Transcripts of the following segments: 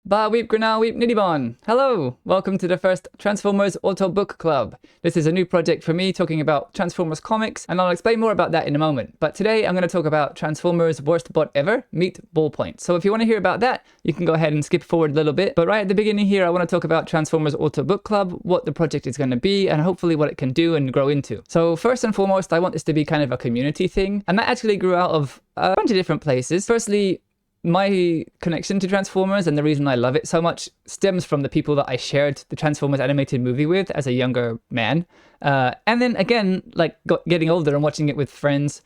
Bah-weep-graaaaagnah weep nidibon. Hello, welcome to the first Transformers AutoBook Club. This is a new project for me talking about Transformers comics, and I'll explain more about that in a moment. But today I'm going to talk about Transformers Worst Bot Ever, meet Ballpoint. So if you want to hear about that, you can go ahead and skip forward a little bit. But right at the beginning here, I want to talk about Transformers AutoBook Club, what the project is going to be, and hopefully what it can do and grow into. So first and foremost, I want this to be kind of a community thing, and that actually grew out of a bunch of different places. Firstly, my connection to Transformers and the reason I love it so much stems from the people that I shared the Transformers animated movie with as a younger man. And then again, like getting older and watching it with friends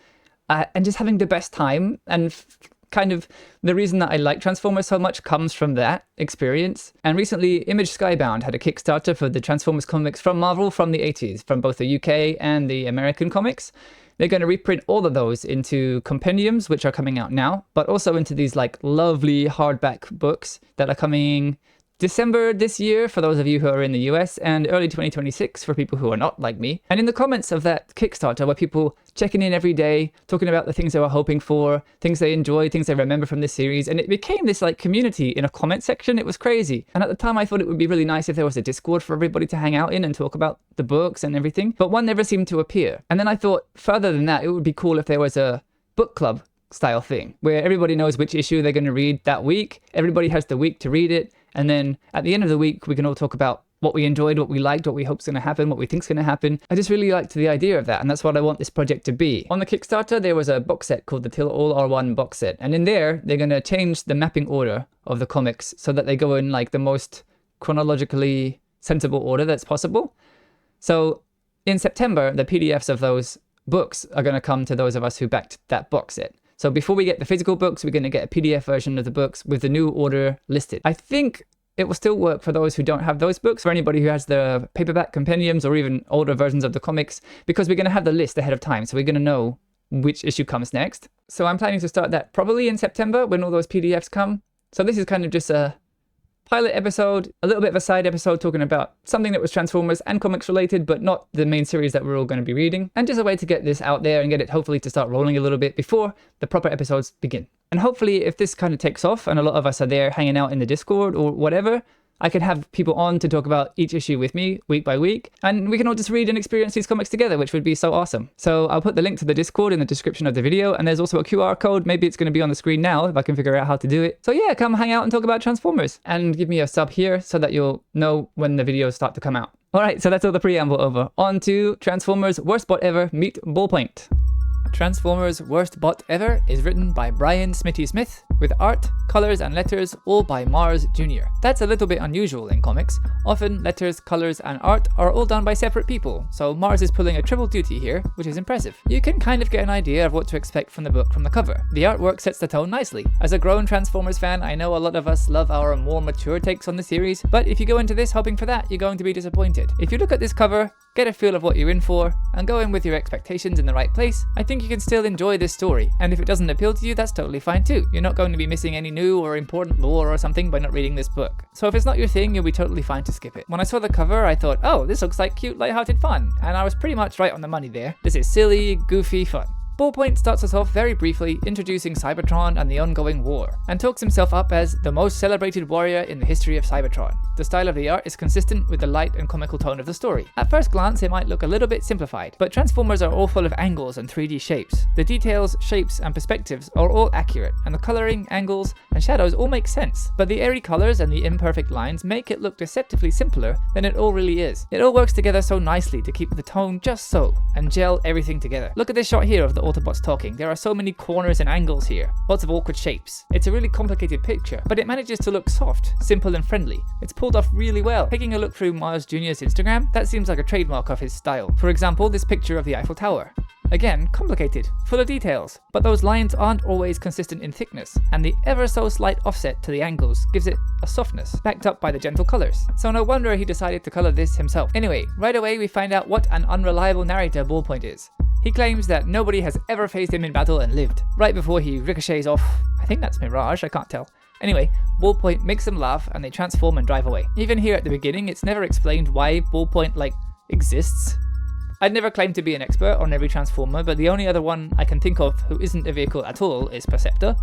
and just having the best time. And kind of the reason that I like Transformers so much comes from that experience. And recently, Image Skybound had a Kickstarter for the Transformers comics from Marvel from the 80s, from both the UK and the American comics. They're going to reprint all of those into compendiums, which are coming out now, but also into these like lovely hardback books that are coming December this year for those of you who are in the US, and early 2026 for people who are not like me. And in the comments of that Kickstarter were people checking in every day, talking about the things they were hoping for, things they enjoyed, things they remember from this series, and it became this like community in a comment section. It was crazy. And at the time I thought it would be really nice if there was a Discord for everybody to hang out in and talk about the books and everything, but one never seemed to appear. And then I thought further than that, it would be cool if there was a book club style thing where everybody knows which issue they're going to read that week. Everybody has the week to read it. And then at the end of the week, we can all talk about what we enjoyed, what we liked, what we hope's going to happen, what we think's going to happen. I just really liked the idea of that, and that's what I want this project to be. On the Kickstarter, there was a box set called the Till All Are One box set, and in there, they're going to change the mapping order of the comics so that they go in like the most chronologically sensible order that's possible. So in September, the PDFs of those books are going to come to those of us who backed that box set. So before we get the physical books, we're going to get a PDF version of the books with the new order listed. I think it will still work for those who don't have those books, for anybody who has the paperback compendiums or even older versions of the comics, because we're going to have the list ahead of time. So we're going to know which issue comes next. So I'm planning to start that probably in September when all those PDFs come. So this is kind of just a pilot episode, a little bit of a side episode talking about something that was Transformers and comics related, but not the main series that we're all going to be reading. And just a way to get this out there and get it hopefully to start rolling a little bit before the proper episodes begin. And hopefully if this kind of takes off and a lot of us are there hanging out in the Discord or whatever, I can have people on to talk about each issue with me week by week, and we can all just read and experience these comics together, which would be so awesome. So I'll put the link to the Discord in the description of the video, and there's also a QR code. Maybe it's going to be on the screen now if I can figure out how to do it. So yeah, come hang out and talk about Transformers, and give me a sub here so that you'll know when the videos start to come out. Alright, so that's all the preamble over. On to Transformers Worst Bot Ever, meet Ballpoint. Transformers Worst Bot Ever is written by Brian Smitty Smith, with art, colors, and letters all by Mars Jr. That's a little bit unusual in comics. Often, letters, colors, and art are all done by separate people, so Mars is pulling a triple duty here, which is impressive. You can kind of get an idea of what to expect from the book from the cover. The artwork sets the tone nicely. As a grown Transformers fan, I know a lot of us love our more mature takes on the series, but if you go into this hoping for that, you're going to be disappointed. If you look at this cover, get a feel of what you're in for, and go in with your expectations in the right place, I think you can still enjoy this story. And if it doesn't appeal to you, that's totally fine too. You're not going to be missing any new or important lore or something by not reading this book. So if it's not your thing, you'll be totally fine to skip it. When I saw the cover, I thought, oh, this looks like cute, lighthearted fun. And I was pretty much right on the money there. This is silly, goofy fun. Ballpoint starts us off very briefly introducing Cybertron and the ongoing war, and talks himself up as the most celebrated warrior in the history of Cybertron. The style of the art is consistent with the light and comical tone of the story. At first glance it might look a little bit simplified, but Transformers are all full of angles and 3D shapes. The details, shapes, and perspectives are all accurate, and the coloring, angles, and shadows all make sense, but the airy colors and the imperfect lines make it look deceptively simpler than it all really is. It all works together so nicely to keep the tone just so, and gel everything together. Look at this shot here of the Autobots talking. There are so many corners and angles here, lots of awkward shapes. It's a really complicated picture, but it manages to look soft, simple, and friendly. It's pulled off really well. Taking a look through Mars Jr.'s Instagram, that seems like a trademark of his style. For example, this picture of the Eiffel Tower. Again, complicated, full of details, but those lines aren't always consistent in thickness, and the ever so slight offset to the angles gives it a softness, backed up by the gentle colors. So no wonder he decided to color this himself. Anyway, right away we find out what an unreliable narrator Ballpoint is. He claims that nobody has ever faced him in battle and lived, right before he ricochets off. I think that's Mirage, I can't tell. Anyway, Ballpoint makes them laugh and they transform and drive away. Even here at the beginning, it's never explained why Ballpoint, exists. I'd never claimed to be an expert on every Transformer, but the only other one I can think of who isn't a vehicle at all is Perceptor.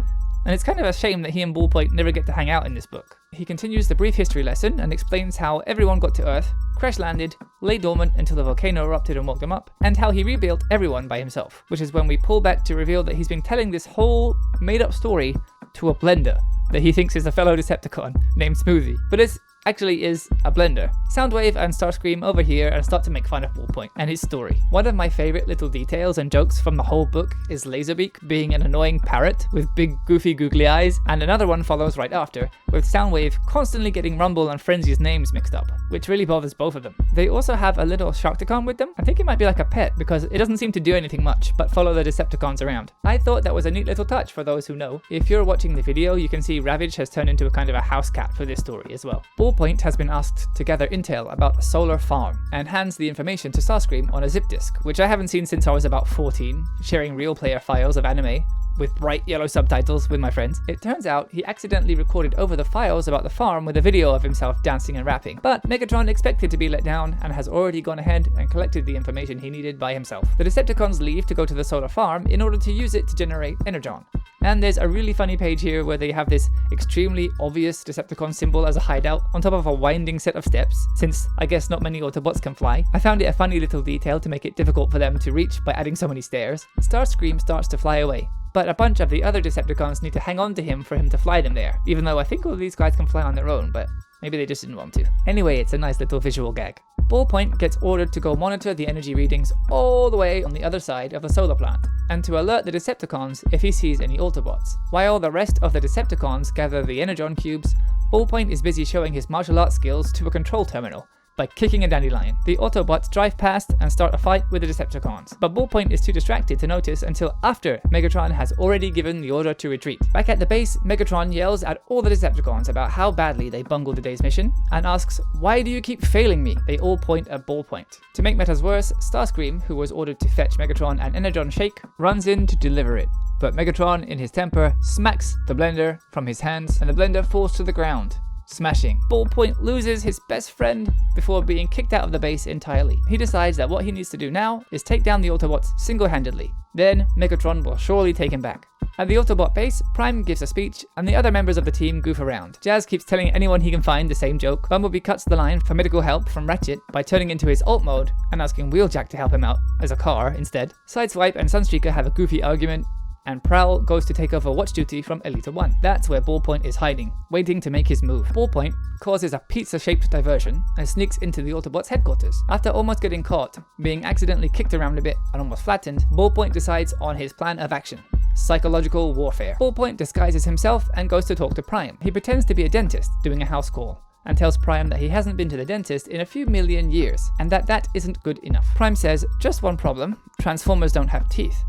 and it's kind of a shame that he and Ballpoint never get to hang out in this book. He continues the brief history lesson and explains how everyone got to Earth, crash landed, lay dormant until the volcano erupted and woke them up, and how he rebuilt everyone by himself, which is when we pull back to reveal that he's been telling this whole made-up story to a blender that he thinks is a fellow Decepticon named Smoothie. But it's actually is a blender. Soundwave and Starscream over here and start to make fun of Ballpoint and his story. One of my favorite little details and jokes from the whole book is Laserbeak being an annoying parrot with big goofy googly eyes, and another one follows right after, with Soundwave constantly getting Rumble and Frenzy's names mixed up, which really bothers both of them. They also have a little Sharkticon with them. I think it might be like a pet because it doesn't seem to do anything much but follow the Decepticons around. I thought that was a neat little touch for those who know. If you're watching the video, you can see Ravage has turned into a kind of a house cat for this story as well. Ballpoint has been asked to gather intel about a solar farm and hands the information to Starscream on a zip disk, which I haven't seen since I was about 14, sharing real player files of anime with bright yellow subtitles with my friends. It turns out he accidentally recorded over the files about the farm with a video of himself dancing and rapping, but Megatron expected to be let down and has already gone ahead and collected the information he needed by himself. The Decepticons leave to go to the solar farm in order to use it to generate Energon. And there's a really funny page here where they have this extremely obvious Decepticon symbol as a hideout on top of a winding set of steps, since I guess not many Autobots can fly. I found it a funny little detail to make it difficult for them to reach by adding so many stairs. Starscream starts to fly away, but a bunch of the other Decepticons need to hang on to him for him to fly them there, even though I think all of these guys can fly on their own, but maybe they just didn't want to. Anyway, it's a nice little visual gag. Ballpoint gets ordered to go monitor the energy readings all the way on the other side of the solar plant, and to alert the Decepticons if he sees any Autobots. While the rest of the Decepticons gather the Energon cubes, Ballpoint is busy showing his martial arts skills to a control terminal by kicking a dandelion. The Autobots drive past and start a fight with the Decepticons, but Ballpoint is too distracted to notice until after Megatron has already given the order to retreat. Back at the base, Megatron yells at all the Decepticons about how badly they bungled the day's mission and asks, "Why do you keep failing me?" They all point at Ballpoint. To make matters worse, Starscream, who was ordered to fetch Megatron an Energon shake, runs in to deliver it. But Megatron, in his temper, smacks the blender from his hands and the blender falls to the ground, smashing. Ballpoint loses his best friend before being kicked out of the base entirely. He decides that what he needs to do now is take down the Autobots single-handedly. Then Megatron will surely take him back. At the Autobot base, Prime gives a speech and the other members of the team goof around. Jazz keeps telling anyone he can find the same joke. Bumblebee cuts the line for medical help from Ratchet by turning into his alt mode and asking Wheeljack to help him out as a car instead. Sideswipe and Sunstreaker have a goofy argument, and Prowl goes to take over watch duty from Elita 1. That's where Ballpoint is hiding, waiting to make his move. Ballpoint causes a pizza-shaped diversion and sneaks into the Autobots' headquarters. After almost getting caught, being accidentally kicked around a bit and almost flattened, Ballpoint decides on his plan of action: psychological warfare. Ballpoint disguises himself and goes to talk to Prime. He pretends to be a dentist doing a house call and tells Prime that he hasn't been to the dentist in a few million years and that isn't good enough. Prime says, "Just one problem, Transformers don't have teeth,"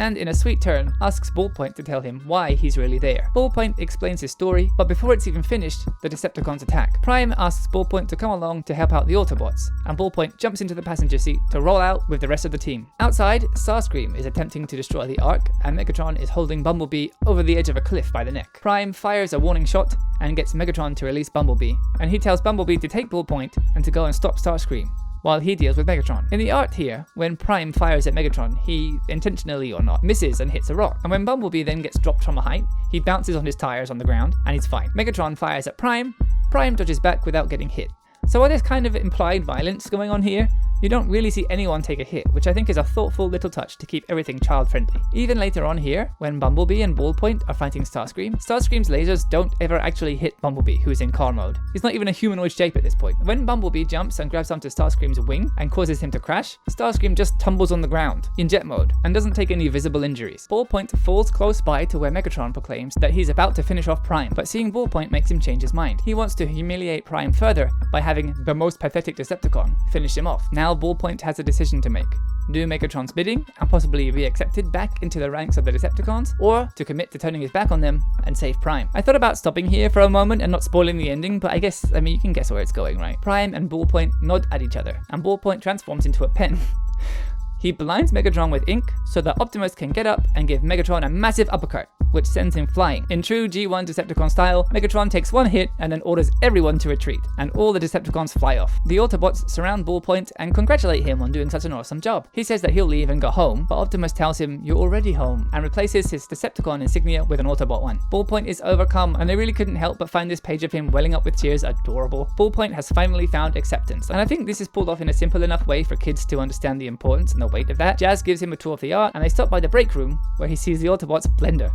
and in a sweet turn asks Ballpoint to tell him why he's really there. Ballpoint explains his story, but before it's even finished, the Decepticons attack. Prime asks Ballpoint to come along to help out the Autobots, and Ballpoint jumps into the passenger seat to roll out with the rest of the team. Outside, Starscream is attempting to destroy the Ark, and Megatron is holding Bumblebee over the edge of a cliff by the neck. Prime fires a warning shot and gets Megatron to release Bumblebee, and he tells Bumblebee to take Ballpoint and to go and stop Starscream while he deals with Megatron. In the art here, when Prime fires at Megatron, he, intentionally or not, misses and hits a rock. And when Bumblebee then gets dropped from a height, he bounces on his tires on the ground, and he's fine. Megatron fires at Prime, Prime dodges back without getting hit. So while there's kind of implied violence going on here, you don't really see anyone take a hit, which I think is a thoughtful little touch to keep everything child-friendly. Even later on here, when Bumblebee and Ballpoint are fighting Starscream, Starscream's lasers don't ever actually hit Bumblebee, who's in car mode. He's not even a humanoid shape at this point. When Bumblebee jumps and grabs onto Starscream's wing and causes him to crash, Starscream just tumbles on the ground, in jet mode, and doesn't take any visible injuries. Ballpoint falls close by to where Megatron proclaims that he's about to finish off Prime, but seeing Ballpoint makes him change his mind. He wants to humiliate Prime further by having the most pathetic Decepticon finish him off. Now Ballpoint has a decision to make: do Megatron's bidding and possibly be accepted back into the ranks of the Decepticons, or to commit to turning his back on them and save Prime. I thought about stopping here for a moment and not spoiling the ending, but I mean you can guess where it's going, right? Prime and Ballpoint nod at each other, and Ballpoint transforms into a pen. He blinds Megatron with ink so that Optimus can get up and give Megatron a massive uppercut, which sends him flying. In true G1 Decepticon style, Megatron takes one hit and then orders everyone to retreat, and all the Decepticons fly off. The Autobots surround Ballpoint and congratulate him on doing such an awesome job. He says that he'll leave and go home, but Optimus tells him, "You're already home," and replaces his Decepticon insignia with an Autobot one. Ballpoint is overcome, and they really couldn't help but find this page of him welling up with tears adorable. Ballpoint has finally found acceptance, and I think this is pulled off in a simple enough way for kids to understand the importance and the weight of that. Jazz gives him a tour of the art, and they stop by the break room where he sees the Autobots' blender,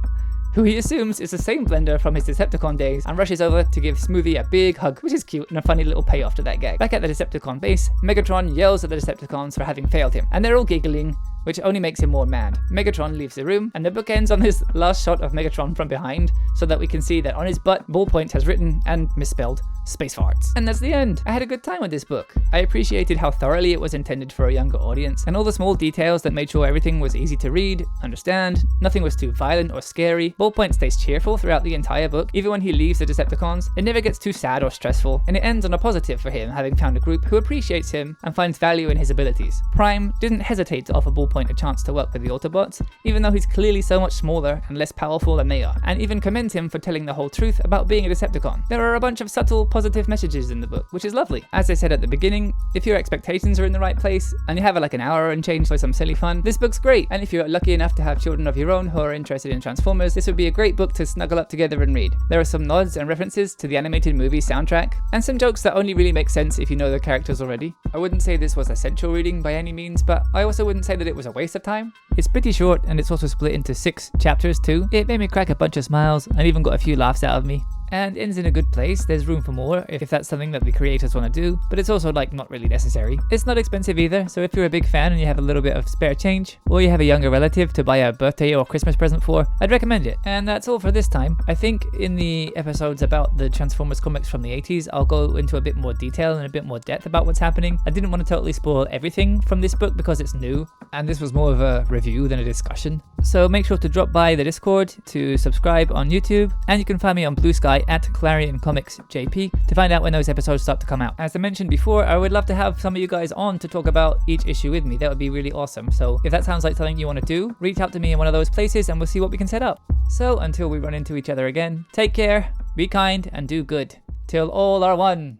who he assumes is the same blender from his Decepticon days, and rushes over to give Smoothie a big hug, which is cute and a funny little payoff to that gag. Back at the Decepticon base, Megatron yells at the Decepticons for having failed him, and they're all giggling, which only makes him more mad. Megatron leaves the room, and the book ends on this last shot of Megatron from behind, so that we can see that on his butt, Ballpoint has written, and misspelled, space farts. And that's the end. I had a good time with this book. I appreciated how thoroughly it was intended for a younger audience, and all the small details that made sure everything was easy to read, understand, nothing was too violent or scary. Ballpoint stays cheerful throughout the entire book, even when he leaves the Decepticons. It never gets too sad or stressful, and it ends on a positive for him, having found a group who appreciates him and finds value in his abilities. Prime didn't hesitate to offer Ballpoint a chance to work with the Autobots, even though he's clearly so much smaller and less powerful than they are, and even commends him for telling the whole truth about being a Decepticon. There are a bunch of subtle, positive messages in the book, which is lovely. As I said at the beginning, if your expectations are in the right place, and you have like an hour and change for some silly fun, this book's great. And if you're lucky enough to have children of your own who are interested in Transformers, this would be a great book to snuggle up together and read. There are some nods and references to the animated movie soundtrack, and some jokes that only really make sense if you know the characters already. I wouldn't say this was essential reading by any means, but I also wouldn't say that it was a waste of time. It's pretty short, and it's also split into 6 chapters too. It made me crack a bunch of smiles, and even got a few laughs out of me. And ends in a good place. There's room for more if that's something that the creators want to do, but it's also like not really necessary. It's not expensive either, so if you're a big fan and you have a little bit of spare change, or you have a younger relative to buy a birthday or Christmas present for, I'd recommend it. And that's all for this time. I think in the episodes about the Transformers comics from the 80s, I'll go into a bit more detail and a bit more depth about what's happening. I didn't want to totally spoil everything from this book because it's new, and this was more of a review than a discussion. So make sure to drop by the Discord to subscribe on YouTube, and you can find me on Blue Sky at Clarion Comics JP to find out when those episodes start to come out. As I mentioned before, I would love to have some of you guys on to talk about each issue with me. That would be really awesome. So if that sounds like something you want to do, reach out to me in one of those places and we'll see what we can set up. So until we run into each other again, take care, be kind, and do good. Till all are one.